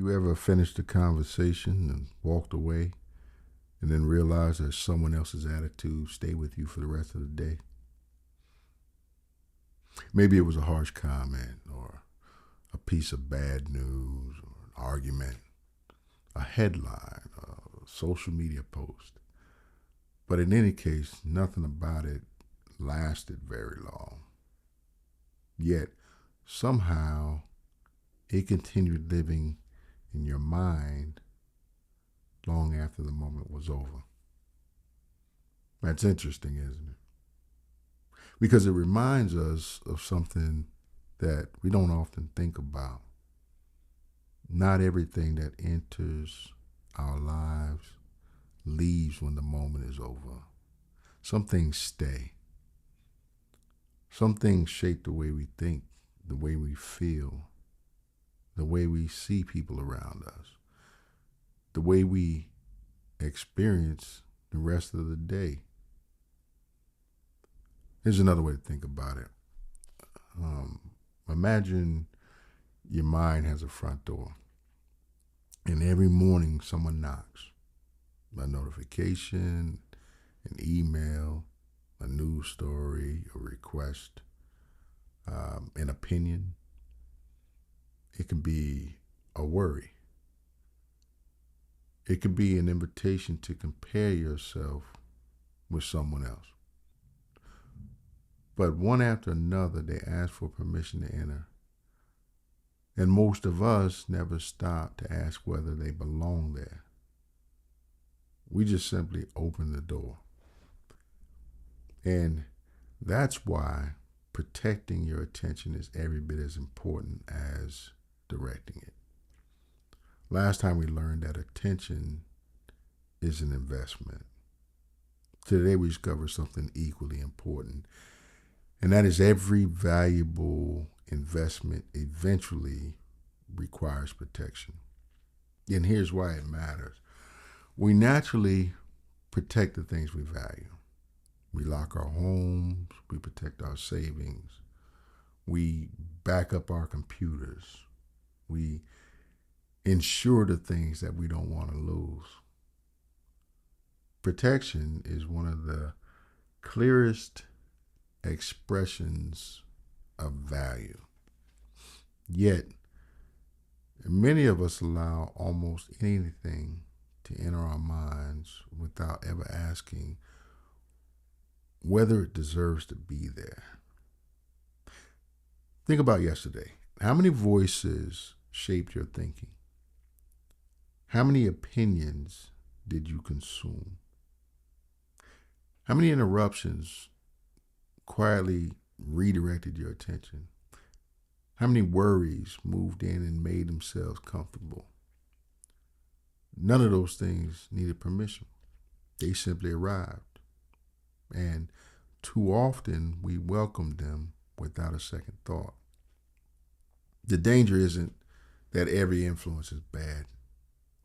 You ever finished a conversation and walked away and then realized that someone else's attitude stayed with you for the rest of the day? Maybe it was a harsh comment or a piece of bad news or an argument, a headline, a social media post. But in any case, nothing about it lasted very long. Yet, somehow, it continued living in your mind long after the moment was over. That's interesting, isn't it? Because it reminds us of something that we don't often think about. Not everything that enters our lives leaves when the moment is over. Some things stay. Some things shape the way we think, the way we feel, the way we see people around us, the way we experience the rest of the day. Here's another way to think about it. Imagine your mind has a front door, and every morning someone knocks. A notification, an email, a news story, a request, an opinion. It can be a worry. It could be an invitation to compare yourself with someone else. But one after another, they ask for permission to enter. And most of us never stop to ask whether they belong there. We just simply open the door. And that's why protecting your attention is every bit as important as directing it. Last time we learned that attention is an investment. Today we discover something equally important, and that is every valuable investment eventually requires protection. And here's why it matters. We naturally protect the things we value. We lock our homes, we protect our savings, we back up our computers, we ensure the things that we don't want to lose. Protection is one of the clearest expressions of value. Yet, many of us allow almost anything to enter our minds without ever asking whether it deserves to be there. Think about yesterday. How many voices shaped your thinking? How many opinions did you consume? How many interruptions quietly redirected your attention? How many worries moved in and made themselves comfortable? None of those things needed permission. They simply arrived. And too often we welcomed them without a second thought. The danger isn't that every influence is bad.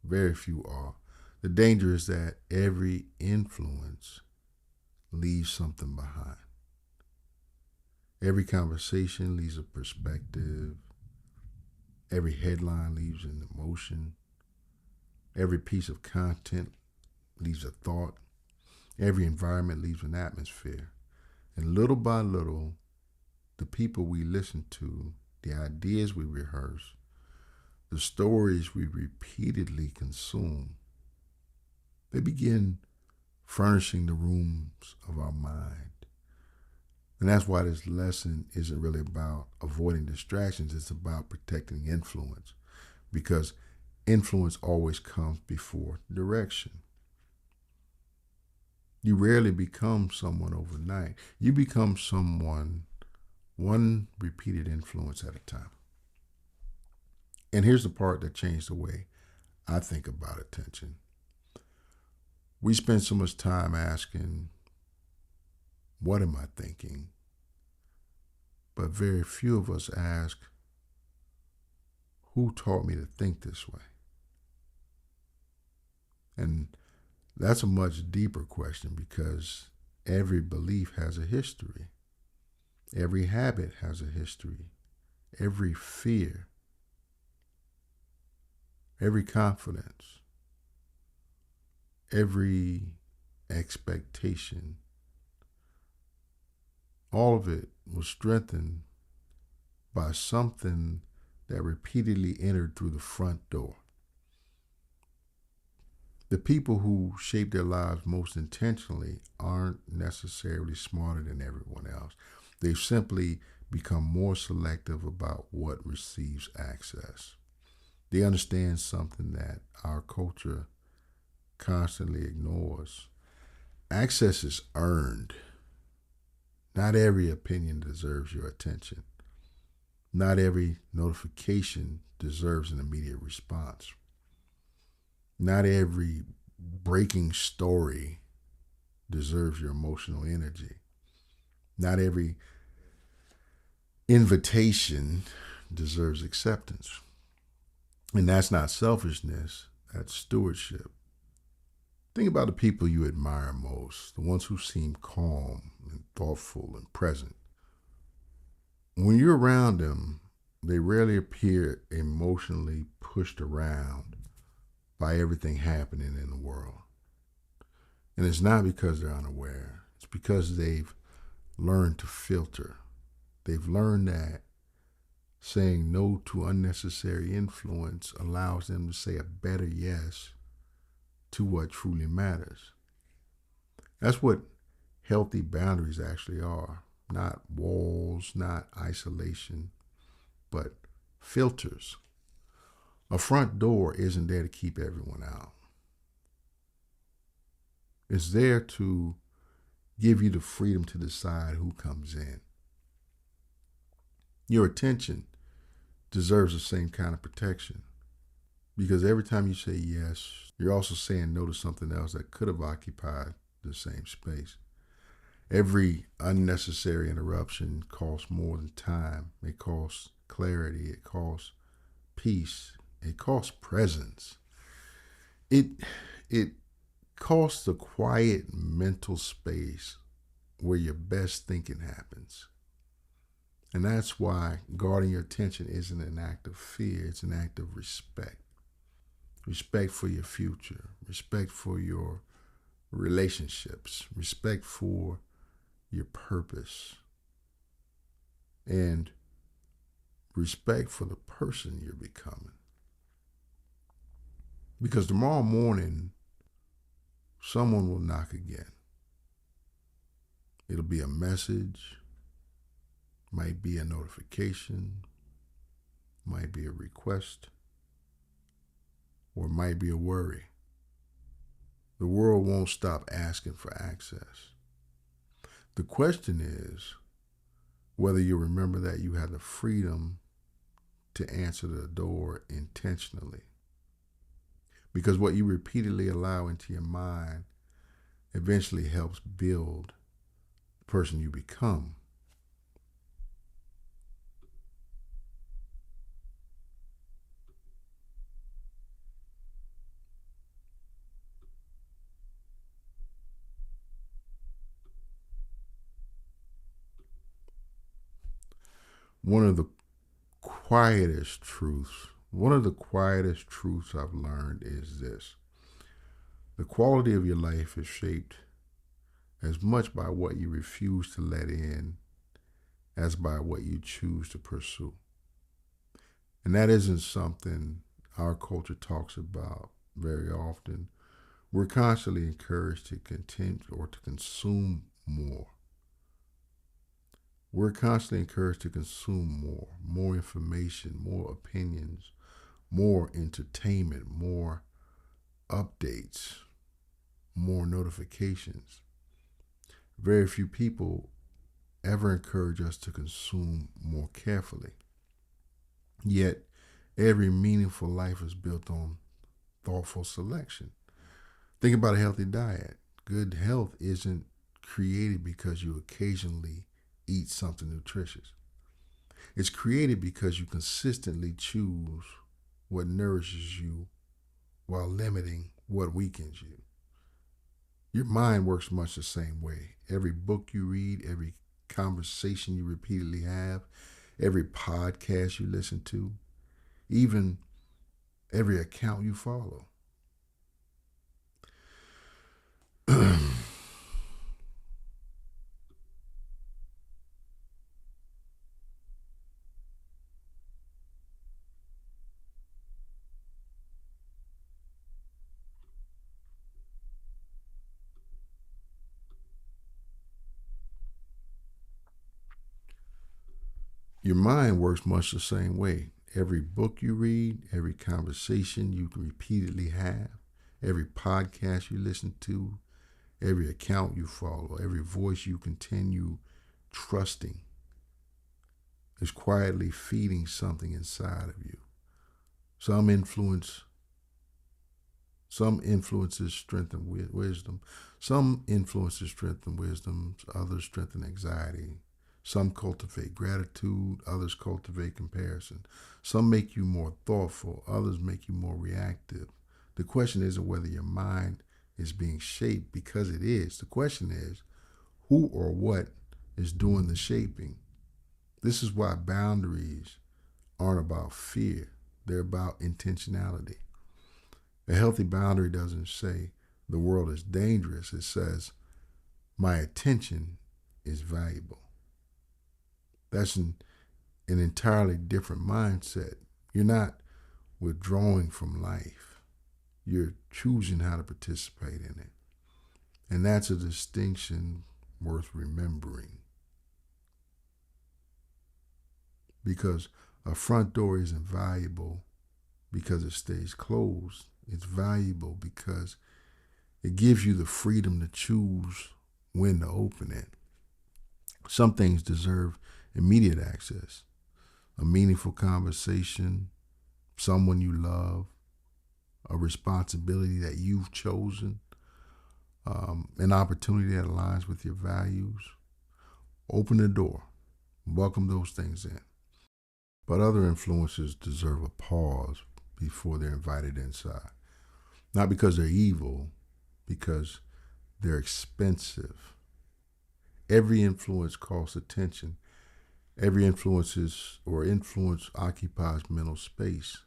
Very few are. The danger is that every influence leaves something behind. Every conversation leaves a perspective. Every headline leaves an emotion. Every piece of content leaves a thought. Every environment leaves an atmosphere. And little by little, the people we listen to, the ideas we rehearse, the stories we repeatedly consume, they begin furnishing the rooms of our mind. And that's why this lesson isn't really about avoiding distractions. It's about protecting influence, because influence always comes before direction. You rarely become someone overnight. You become someone one repeated influence at a time. And here's the part that changed the way I think about attention. We spend so much time asking, what am I thinking? But very few of us ask, who taught me to think this way? And that's a much deeper question, because every belief has a history. Every habit has a history. Every fear every confidence, every expectation, all of it was strengthened by something that repeatedly entered through the front door. The people who shape their lives most intentionally aren't necessarily smarter than everyone else. They've simply become more selective about what receives access. They understand something that our culture constantly ignores. Access is earned. Not every opinion deserves your attention. Not every notification deserves an immediate response. Not every breaking story deserves your emotional energy. Not every invitation deserves acceptance. And that's not selfishness, that's stewardship. Think about the people you admire most, the ones who seem calm and thoughtful and present. When you're around them, they rarely appear emotionally pushed around by everything happening in the world. And it's not because they're unaware, it's because they've learned to filter. They've learned that saying no to unnecessary influence allows them to say a better yes to what truly matters. That's what healthy boundaries actually are. Not walls, not isolation, but filters. A front door isn't there to keep everyone out. It's there to give you the freedom to decide who comes in. Your attention deserves the same kind of protection because every time you say yes, you're also saying no to something else that could have occupied the same space. Every unnecessary interruption costs more than time. It costs clarity. It costs peace. It costs presence. It it costs the quiet mental space where your best thinking happens. And that's why guarding your attention isn't an act of fear, it's an act of respect. Respect for your future, respect for your relationships, respect for your purpose, and respect for the person you're becoming. Because tomorrow morning, someone will knock again. It'll be a message, might be a notification, might be a request, or it might be a worry. The world won't stop asking for access. The question is whether you remember that you have the freedom to answer the door intentionally. Because what you repeatedly allow into your mind eventually helps build the person you become. One of the one of the quietest truths I've learned is this: the quality of your life is shaped as much by what you refuse to let in as by what you choose to pursue. And that isn't something our culture talks about very often. We're constantly encouraged to continue or to consume more. We're constantly encouraged to consume more information, more opinions, more entertainment, more updates, more notifications. Very few people ever encourage us to consume more carefully. Yet, every meaningful life is built on thoughtful selection. Think about a healthy diet. Good health isn't created because you occasionally eat something nutritious. It's created because you consistently choose what nourishes you while limiting what weakens you. Your mind works much the same way. Every book you read, every conversation you repeatedly have, every podcast you listen to, even every account you follow. Your mind works much the same way. Every book you read, every conversation you repeatedly have, every podcast you listen to, every account you follow, every voice you continue trusting is quietly feeding something inside of you. Some influence, some influences strengthen wisdom. Some influences strengthen wisdom. Others strengthen anxiety. Some cultivate gratitude. Others cultivate comparison. Some make you more thoughtful. Others make you more reactive. The question isn't whether your mind is being shaped, because it is. The question is who or what is doing the shaping. This is why boundaries aren't about fear, they're about intentionality. A healthy boundary doesn't say the world is dangerous, it says my attention is valuable. That's an entirely different mindset. You're not withdrawing from life, you're choosing how to participate in it. And that's a distinction worth remembering. Because a front door isn't valuable because it stays closed. It's valuable because it gives you the freedom to choose when to open it. Some things deserve immediate access, a meaningful conversation, someone you love, a responsibility that you've chosen, an opportunity that aligns with your values. Open the door, welcome those things in. But other influences deserve a pause before they're invited inside. Not because they're evil, because they're expensive. Every influence costs attention. Every influence occupies mental space.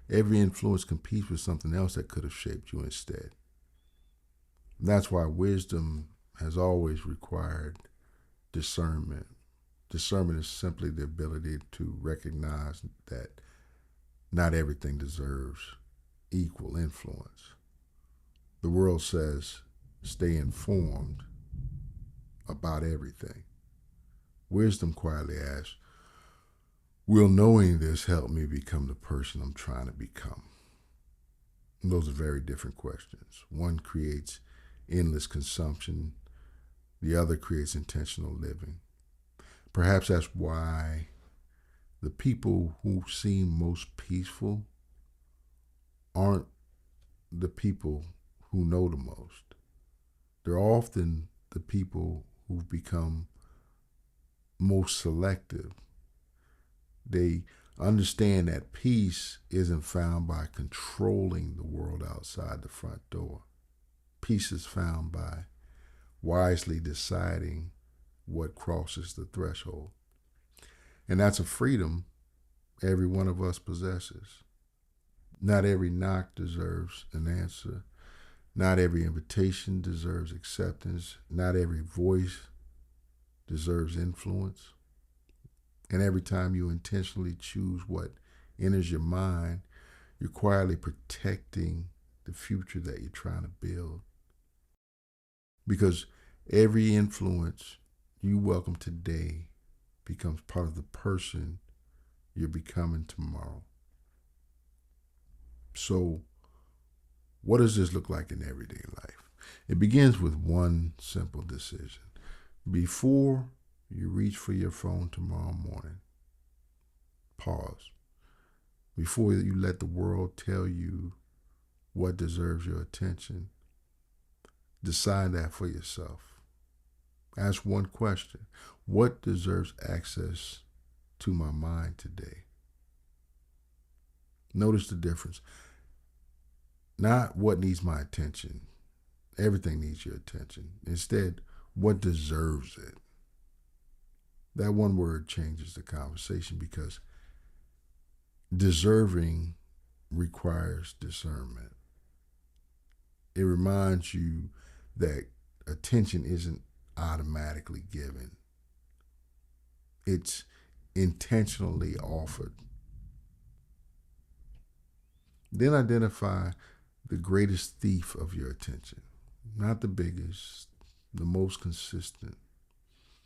Every influence competes with something else that could have shaped you instead. That's why wisdom has always required discernment. Discernment is simply the ability to recognize that not everything deserves equal influence. The world says stay informed about everything. Wisdom quietly asks, will knowing this help me become the person I'm trying to become? And those are very different questions. One creates endless consumption, the other creates intentional living. Perhaps that's why the people who seem most peaceful aren't the people who know the most. They're often the people who've become most selective. They understand that peace isn't found by controlling the world outside the front door. Peace is found by wisely deciding what crosses the threshold. And that's a freedom every one of us possesses. Not every knock deserves an answer. Not every invitation deserves acceptance. Not every voice deserves influence. And every time you intentionally choose what enters your mind, you're quietly protecting the future that you're trying to build. Because every influence you welcome today becomes part of the person you're becoming tomorrow. So, what does this look like in everyday life? It begins with one simple decision. Before you reach for your phone tomorrow morning, pause. Before you let the world tell you what deserves your attention, decide that for yourself. Ask one question: what deserves access to my mind today? Notice the difference. Not what needs my attention. Everything needs your attention. Instead, what deserves it? That one word changes the conversation, because deserving requires discernment. It reminds you that attention isn't automatically given, it's intentionally offered. Then identify the greatest thief of your attention. Not the biggest, the most consistent.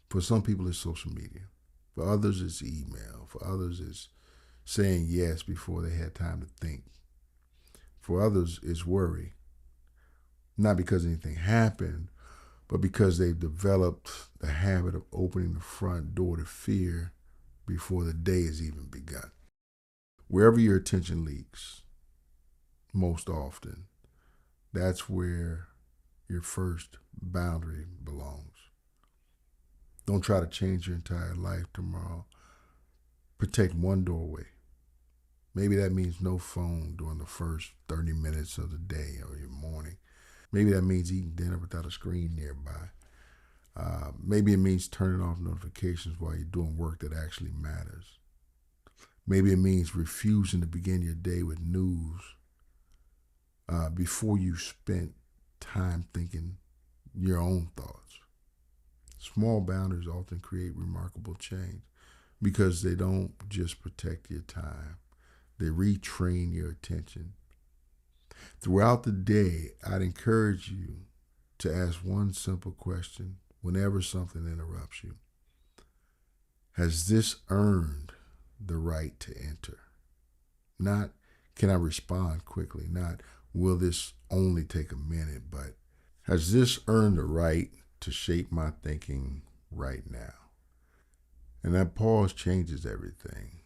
For some people, it's social media. For others, it's email. For others, it's saying yes before they had time to think. For others, it's worry. Not because anything happened, but because they've developed the habit of opening the front door to fear before the day has even begun. Wherever your attention leaks, most often, that's where your first boundary belongs. Don't try to change your entire life tomorrow. Protect one doorway. Maybe that means no phone during the first 30 minutes of the day or your morning. Maybe that means eating dinner without a screen nearby. Maybe it means turning off notifications while you're doing work that actually matters. Maybe it means refusing to begin your day with news before you spent time thinking your own thoughts. Small boundaries often create remarkable change because they don't just protect your time, they retrain your attention. Throughout the day, I'd encourage you to ask one simple question whenever something interrupts you. Has this earned the right to enter? Not, can I respond quickly? Not, will this only take a minute? But has this earned the right to shape my thinking right now? And that pause changes everything.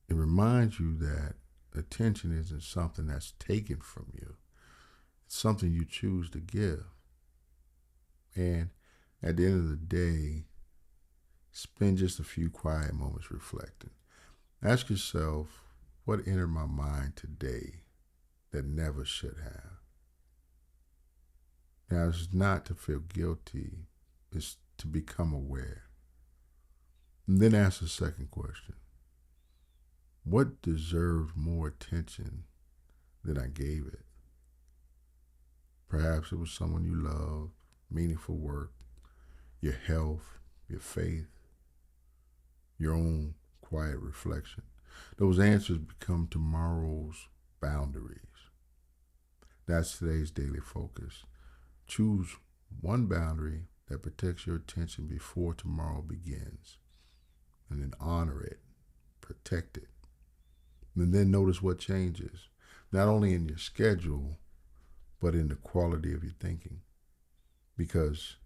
It reminds you that attention isn't something that's taken from you. It's something you choose to give. And at the end of the day, spend just a few quiet moments reflecting. Ask yourself, what entered my mind today that never should have? Now, it's not to feel guilty, it's to become aware. And then ask the second question. What deserved more attention than I gave it? Perhaps it was someone you love, meaningful work, your health, your faith, your own quiet reflection. Those answers become tomorrow's boundaries. That's today's daily focus. Choose one boundary that protects your attention before tomorrow begins, and then honor it, protect it. And then notice what changes, not only in your schedule, but in the quality of your thinking. Because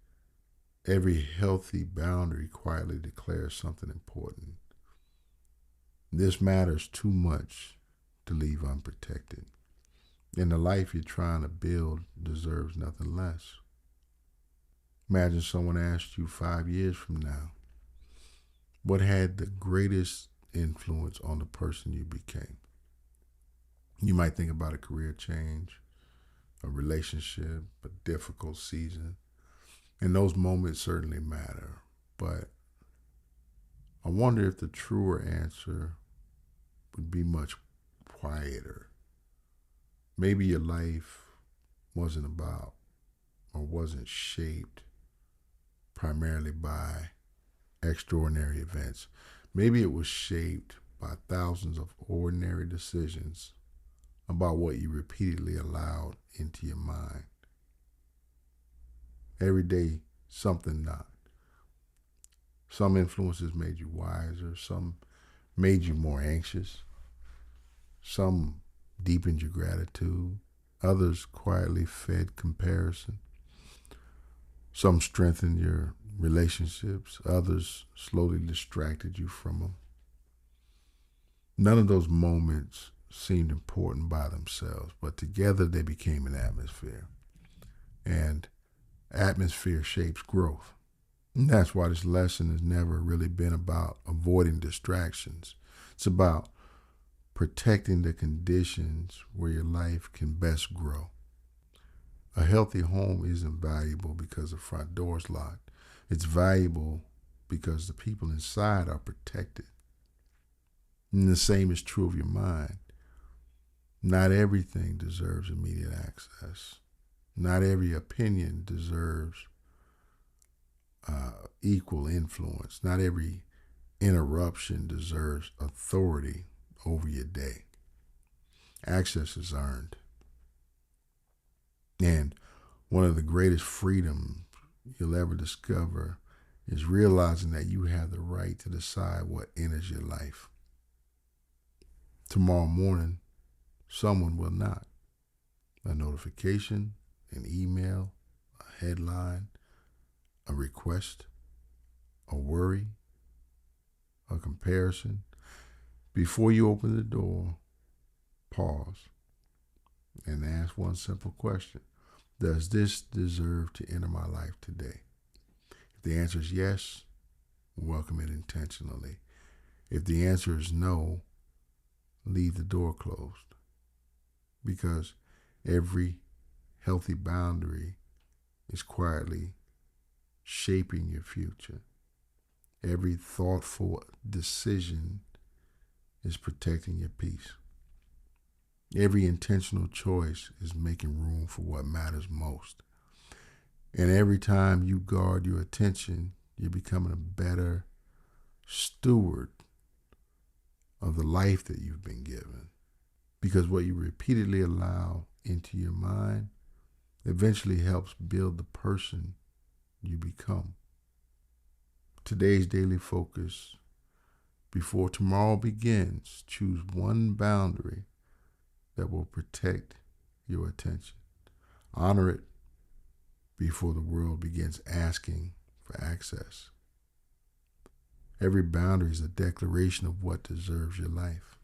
every healthy boundary quietly declares something important. This matters too much to leave unprotected. And the life you're trying to build deserves nothing less. Imagine someone asked you 5 years from now, what had the greatest influence on the person you became? You might think about a career change, a relationship, a difficult season. And those moments certainly matter. But I wonder if the truer answer would be much quieter. Maybe your life wasn't about or wasn't shaped primarily by extraordinary events. Maybe it was shaped by thousands of ordinary decisions about what you repeatedly allowed into your mind. Every day, something knocked. Some influences made you wiser, some made you more anxious, some deepened your gratitude, others quietly fed comparison, some strengthened your relationships, others slowly distracted you from them. None of those moments seemed important by themselves, but together they became an atmosphere. And atmosphere shapes growth. And that's why this lesson has never really been about avoiding distractions. It's about protecting the conditions where your life can best grow. A healthy home isn't valuable because the front door is locked. It's valuable because the people inside are protected. And the same is true of your mind. Not everything deserves immediate access. Not every opinion deserves equal influence. Not every interruption deserves authority over your day. Access is earned. And one of the greatest freedoms you'll ever discover is realizing that you have the right to decide what enters your life. Tomorrow morning, someone will not. A notification, an email, a headline, a request, a worry, a comparison. Before you open the door, pause and ask one simple question. Does this deserve to enter my life today? If the answer is yes, welcome it intentionally. If the answer is no, leave the door closed. Because every healthy boundary is quietly shaping your future. Every thoughtful decision is protecting your peace. Every intentional choice is making room for what matters most. And every time you guard your attention, you're becoming a better steward of the life that you've been given. Because what you repeatedly allow into your mind eventually helps build the person you become. Today's daily focus: before tomorrow begins, choose one boundary that will protect your attention. Honor it before the world begins asking for access. Every boundary is a declaration of what deserves your life.